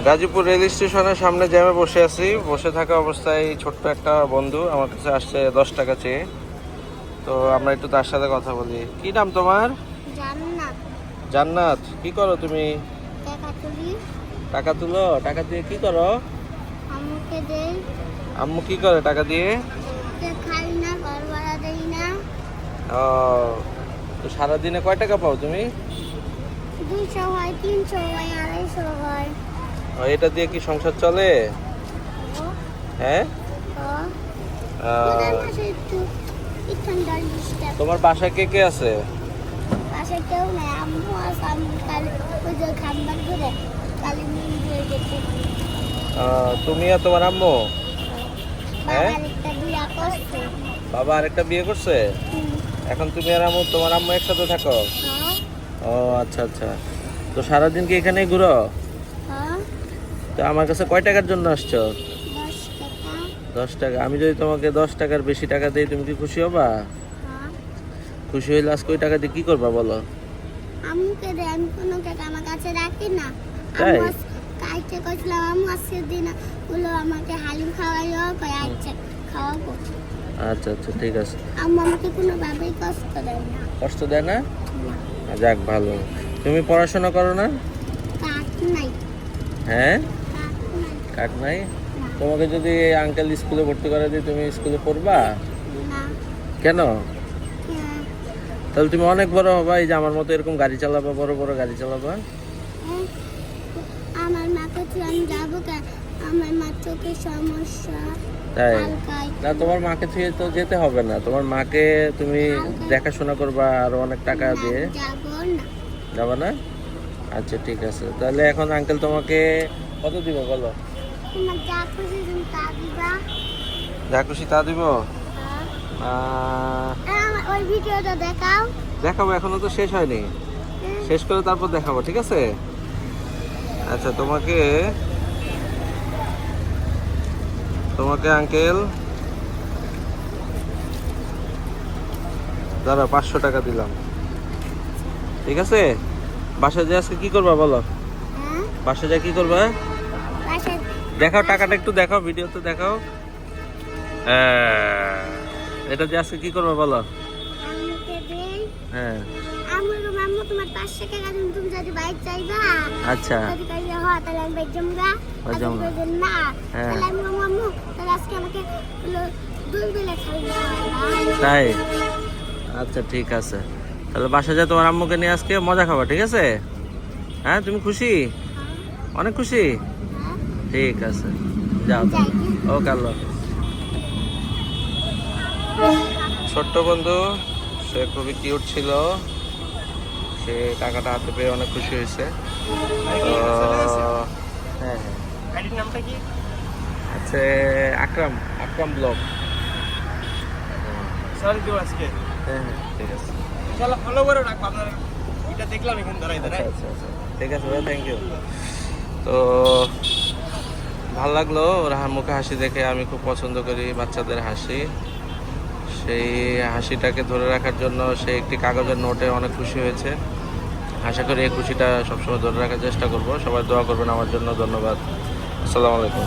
Gazipur rail স্টেশনের সামনে জ্যামে বসে আছি। বসে থাকা অবস্থায় ছোট্ট একটা বন্ধু আমার কাছে আসছে 10 টাকা চেয়ে। তো আমরা একটু তার সাথে কথা বলি। কি নাম তোমার? জান্নাত। জান্নাত, কি করো তুমি? টাকা তুলি। টাকা তুলো? টাকা দিয়ে কি করো? আম্মুকে দেই। আম্মু কি করে টাকা দিয়ে? খাই না, ঘর ভাড়া দেই না। ও, তো সারাদিনে কয় টাকা পাও তুমি? 200 হয়, 300 হয়, 250 হয়। ও, এটা দিয়ে কি সংসার চলে? হ্যাঁ। তোমার বাসায় কে কে আছে? বাসায় কেউ নাই, আম্মু আছে। আম্মু কালি ওই যে খাম্বার করে কালি মিলিয়ে গেছে। তুমি আর তোমার আম্মু? হ্যাঁ। বাবা আরেকটা বিয়া করছে। বাবা আরেকটা বিয়ে করছে? এখন তুমি আর আম্মু, তোমার আম্মু একসাথে থাকো? ও আচ্ছা আচ্ছা। তো সারাদিন কি এখানেই ঘুরো? তো আমার কাছে কয় টাকার জন্য আসছো? 10 টাকা। 10 টাকা। আমি যদি তোমাকে 10 টাকার বেশি টাকা দিই, তুমি কি খুশি হবা? খুশি হইলে আজকে ওই টাকা দিয়ে কি করবা বলো? আম্মুকে দেয়, আমি কোনো টাকা আমার কাছে রাখি না। তাই? কাইতে কইছিলাম আম্মু আজকে দিন বললো আমাকে হালিম খাওয়াইও, কই আচ্ছা খাওয়াবো। আচ্ছা আচ্ছা, ঠিক আছে। আম্মু আমাকে কোনোভাবেই কষ্ট দেয় না। কষ্ট দেয় না? যাক ভালো। তুমি পড়াশোনা করো না? কাক নাই। হ্যাঁ, কাক নাই। কাক নাই? তোমাকে যদি আঙ্কেল স্কুলে ভর্তি করে দিই, তুমি স্কুলে পড়বা? না। কেন? হ্যাঁ। তাহলে তুমি অনেক বড় হবা, এই যে আমার মতো এরকম গাড়ি চালাবা, বড় বড় গাড়ি চালাবা। আমার মাকে তুই আমি যাবো কেন? আমার মা চোখের সমস্যা। তাই? হালকায়। না, তোমার মাকে ছুঁয়ে তো যেতে হবে না। তোমার মাকে তুমি দেখাশোনা করবা আর অনেক টাকা দিয়ে। যাবো না। যাবা না? আচ্ছা ঠিক আছে। তাহলে এখন আঙ্কেল তোমাকে কত দিব বলো? তোমার যা খুশি তুমি তা দিবা। যা খুশি তা দিব। আমার ওই ভিডিওটা দেখাও। দেখাবো, এখনো তো শেষ হয়নি। শেষ করে তারপর দেখাবো, ঠিক আছে? আচ্ছা, তোমাকে আঙ্কেল দাঁড়া 500 টাকা দিলাম, ঠিক আছে? বাসায় যেয়ে আজকে কি করবা বলো? হ্যাঁ। বাসায় যা কি করবা? বাসায় দেখাও টাকাটা, একটু দেখাও, ভিডিওতে দেখাও। এটা দিয়ে আজকে কি করবা বলো? আম্মুকে দেই। হ্যাঁ। আম্মু তোমার 500 টাকা দিন, তুমি যদি বাইক চাইবা। আচ্ছা। যদি কইলে হয় তাহলে আমি বাইক জমগা। বাইক যদি জমগা। কইলে না হ্যাঁ। তাহলে আমি আম্মু তাহলে আজকে আমাকে দুই বেলা খাইবা। তাই? আচ্ছা ঠিক আছে। তাহলে বাসায় যা তোমার আম্মুকে নিয়ে আজকে মজা খাবা, ঠিক আছে? হ্যাঁ, তুমি খুশি? অনেক খুশি? ঠিক আছে, যাও। ওকে, আল্লাহ হাফেজ। ছোট্ট বন্ধু, সে খুবই কিউট ছিল। সে টাকাটা হাতে পেয়ে অনেক খুশি হয়েছে। তো হ্যাঁ হ্যাঁ, গাড়ির নামটা কি? আচ্ছা, আকরাম ব্লগ। সরি দিব আজকে। হ্যাঁ হ্যাঁ, ঠিক আছে। ইনশাআল্লাহ ফলো করে রাখবো। আপনার এটা দেখলাম এখানে দাঁড়াই আচ্ছা দাঁড়াই। আচ্ছা আচ্ছা, ঠিক আছে ভাই, থ্যাংক ইউ। তো ভালো লাগলো ওর মুখে হাসি দেখে। আমি খুব পছন্দ করি বাচ্চাদের হাসি। সেই হাসিটাকে ধরে রাখার জন্য সে একটি কাগজের নোটে অনেক খুশি হয়েছে। আশা করি এই খুশিটা সবসময় ধরে রাখার চেষ্টা করব। সবাই দোয়া করবেন আমার জন্য। ধন্যবাদ। আসসালামু আলাইকুম।